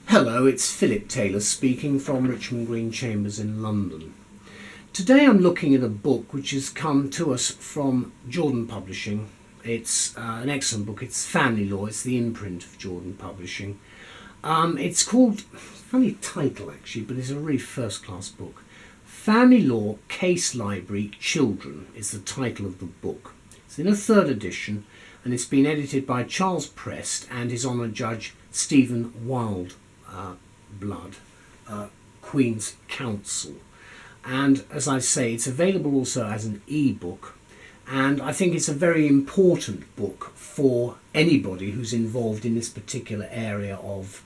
Hello, it's Philip Taylor speaking from Richmond Green Chambers in London. Today I'm looking at a book which has come to us from Jordan Publishing. It's an excellent book. It's Family Law. It's the imprint of Jordan Publishing. It's called, funny title actually, but it's a really first-class book. Family Law Case Library Children is the title of the book. It's in a third edition and it's been edited by Charles Prest and His Honour Judge Stephen Wildeblood, Queen's Counsel. And as I say, it's available also as an e-book, and I think it's a very important book for anybody who's involved in this particular area of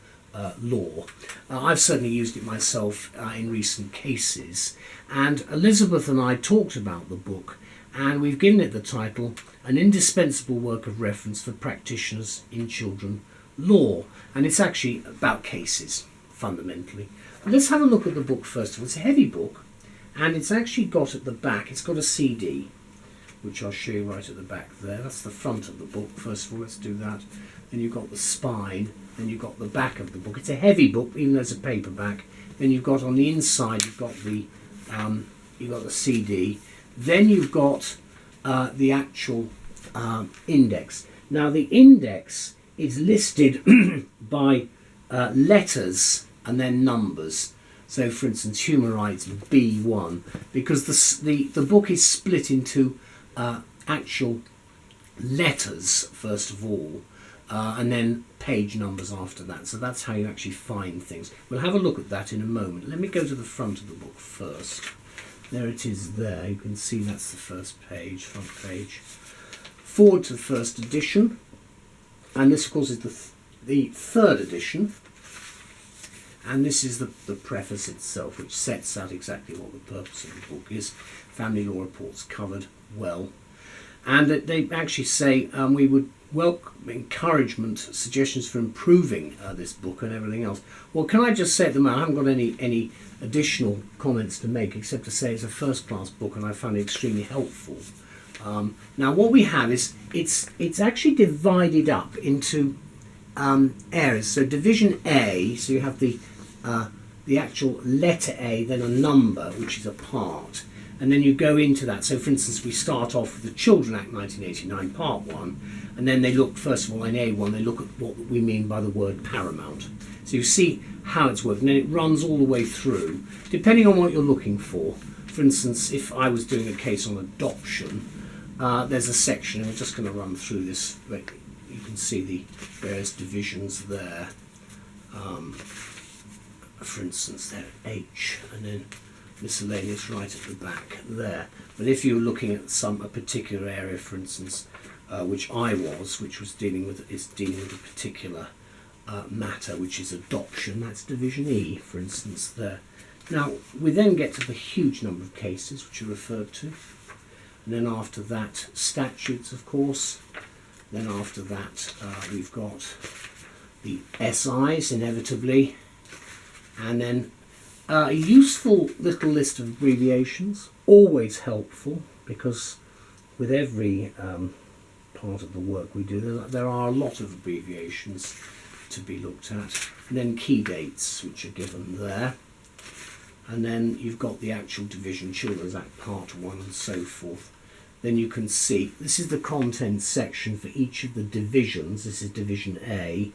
law. I've certainly used it myself in recent cases, and Elizabeth and I talked about the book, and we've given it the title, An Indispensable Work of Reference for Practitioners in Children Law, and it's actually about cases, fundamentally. But let's have a look at the book first of all. It's a heavy book, and it's actually got at the back, it's got a CD, which I'll show you right at the back there. That's the front of the book. First of all, let's do that. Then you've got the spine, then you've got the back of the book. It's a heavy book, even though it's a paperback. Then you've got on the inside, you've got the CD. Then you've got the actual index. Now the index is listed by letters and then numbers. So for instance, human rights B1, because the book is split into actual letters first of all, and then page numbers after that. So that's how you actually find things. We'll have a look at that in a moment. Let me go to the front of the book first. There it is there. You can see that's the first page, front page. Forward to the first edition. And this, of course, is the third edition. And this is the preface itself, which sets out exactly what the purpose of the book is. Family law reports covered well. And they actually say we would welcome encouragement, suggestions for improving this book and everything else. Well, can I just say at the moment, I haven't got any additional comments to make, except to say it's a first-class book and I found it extremely helpful. Now, what we have is it's actually divided up into areas. So Division A, so you have the actual letter A, then a number, which is a part, and then you go into that. So for instance, we start off with the Children Act 1989, Part 1, and then they look, first of all, in A1, they look at what we mean by the word paramount. So you see how it's working, and then it runs all the way through, depending on what you're looking for. For instance, if I was doing a case on adoption, there's a section, and we're just going to run through this. You can see the various divisions there. For instance, there H, and then miscellaneous right at the back there. But if you're looking at a particular area, for instance, which was dealing with a particular matter, which is adoption, that's Division E, for instance, there. Now, we then get to the huge number of cases which are referred to, and then after that, statutes, of course. Then after that, we've got the SIs, inevitably, and then a useful little list of abbreviations, always helpful, because with every part of the work we do, there are a lot of abbreviations to be looked at. And then key dates, which are given there. And then you've got the actual division, Children's Act Part 1 and so forth. Then you can see, this is the contents section for each of the divisions. This is Division A,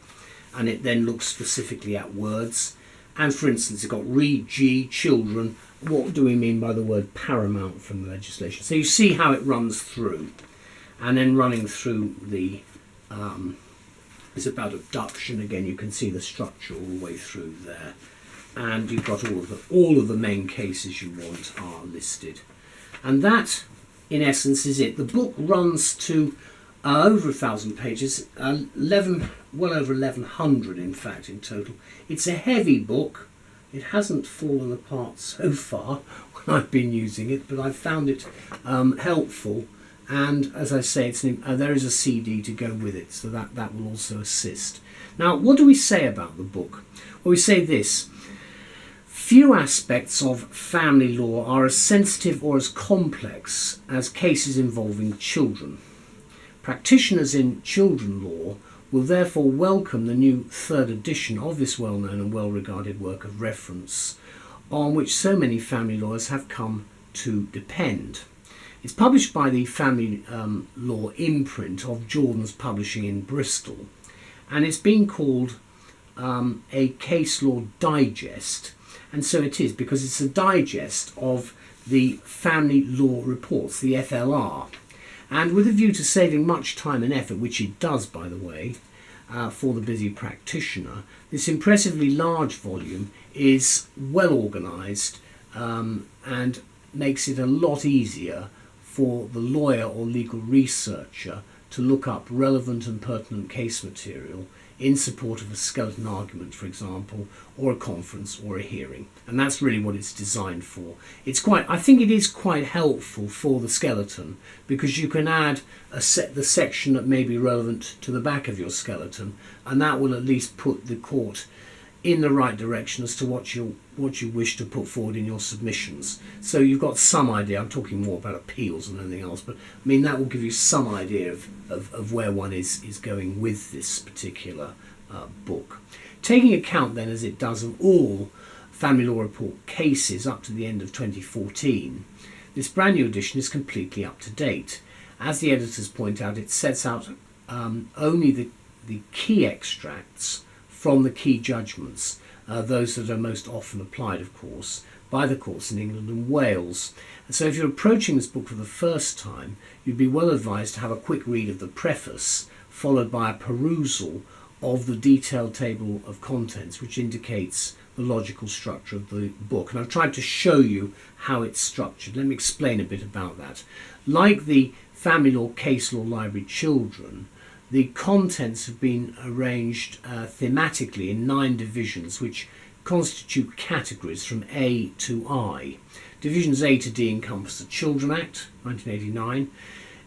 and it then looks specifically at words. And for instance, it's got read G, children. What do we mean by the word paramount from the legislation? So you see how it runs through. And then running through it's about abduction. Again, you can see the structure all the way through there. And you've got all of the main cases you want are listed. And that, in essence, is it. The book runs to over 1,000 pages, well over 1,100 in fact in total. It's a heavy book. It hasn't fallen apart so far when I've been using it, but I've found it helpful. And as I say, there is a CD to go with it, so that will also assist. Now, what do we say about the book? Well, we say this. Few aspects of family law are as sensitive or as complex as cases involving children. Practitioners in children law will therefore welcome the new third edition of this well-known and well-regarded work of reference, on which so many family lawyers have come to depend. It's published by the Family Law imprint of Jordan's Publishing in Bristol, and it's been called a case law digest, and so it is because it's a digest of the family law reports, the FLR, and with a view to saving much time and effort, which it does, by the way, for the busy practitioner, this impressively large volume is well organised and makes it a lot easier for the lawyer or legal researcher to look up relevant and pertinent case material in support of a skeleton argument, for example, or a conference or a hearing. And that's really what it's designed for. I think it is quite helpful for the skeleton, because you can add the section that may be relevant to the back of your skeleton, and that will at least put the court in the right direction as to what you wish to put forward in your submissions. So you've got some idea. I'm talking more about appeals than anything else, but I mean that will give you some idea of where one is going with this particular book. Taking account then, as it does, of all Family Law Report cases up to the end of 2014, this brand new edition is completely up to date. As the editors point out, it sets out only the key extracts from the key judgments, those that are most often applied, of course, by the courts in England and Wales. And so if you're approaching this book for the first time, you'd be well advised to have a quick read of the preface, followed by a perusal of the detailed table of contents, which indicates the logical structure of the book. And I've tried to show you how it's structured. Let me explain a bit about that. Like the Family Law Case Law Library Children, the contents have been arranged thematically in 9 divisions, which constitute categories from A to I. Divisions A to D encompass the Children Act, 1989.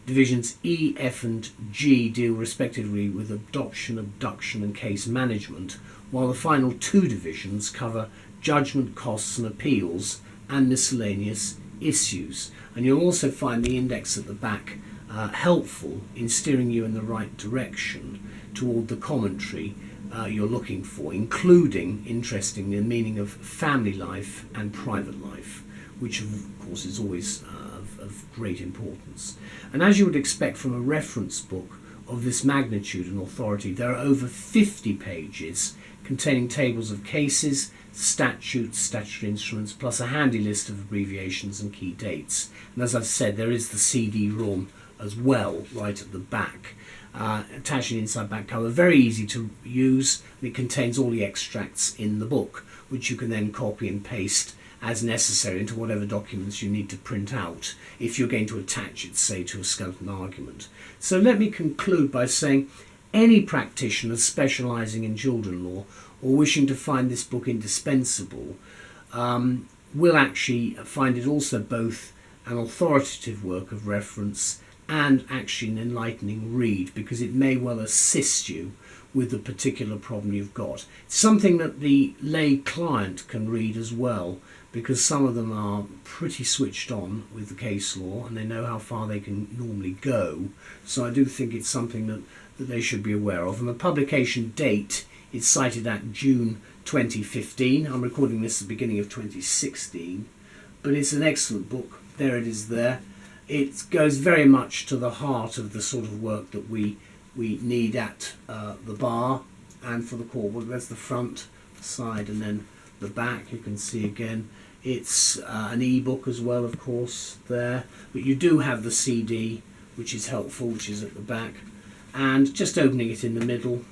Divisions E, F and G deal respectively with adoption, abduction and case management, while the final 2 divisions cover judgment, costs and appeals and miscellaneous issues. And you'll also find the index at the back helpful in steering you in the right direction toward the commentary you're looking for, including, interestingly, the meaning of family life and private life, which of course is always of great importance. And as you would expect from a reference book of this magnitude and authority, there are over 50 pages containing tables of cases, statutes, statutory instruments, plus a handy list of abbreviations and key dates. And as I've said, there is the CD-ROM as well, right at the back, attaching the inside back cover. Very easy to use. It contains all the extracts in the book, which you can then copy and paste as necessary into whatever documents you need to print out if you're going to attach it, say, to a skeleton argument. So let me conclude by saying any practitioner specialising in children law or wishing to find this book indispensable will actually find it also both an authoritative work of reference and actually an enlightening read, because it may well assist you with the particular problem you've got. It's something that the lay client can read as well, because some of them are pretty switched on with the case law and they know how far they can normally go. So I do think it's something that they should be aware of. And the publication date is cited at June 2015. I'm recording this at the beginning of 2016, but it's an excellent book. There it is there. It goes very much to the heart of the sort of work that we need at the bar and for the court. Well, there's the front, side and then the back. You can see again it's an e-book as well, of course, there, but you do have the CD, which is helpful, which is at the back, and just opening it in the middle,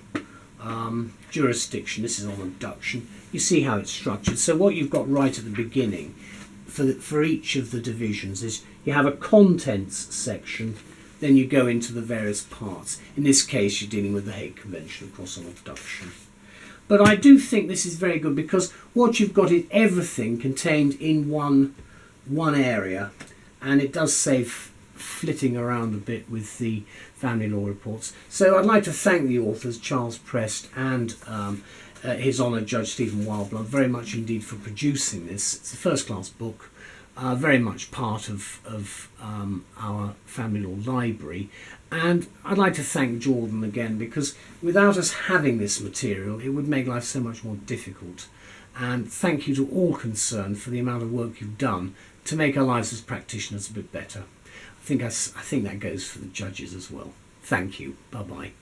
jurisdiction. This is on abduction. You see how it's structured. So what you've got right at the beginning for each of the divisions is you have a contents section, then you go into the various parts. In this case, you're dealing with the Hague Convention, of course, on abduction. But I do think this is very good, because what you've got is everything contained in one area, and it does save flitting around a bit with the family law reports. So I'd like to thank the authors, Charles Prest and His Honour Judge Stephen Wildblood, very much indeed for producing this. It's a first-class book, very much part of our family law library. And I'd like to thank Jordan again, because without us having this material, it would make life so much more difficult. And thank you to all concerned for the amount of work you've done to make our lives as practitioners a bit better. I think that goes for the judges as well. Thank you. Bye-bye.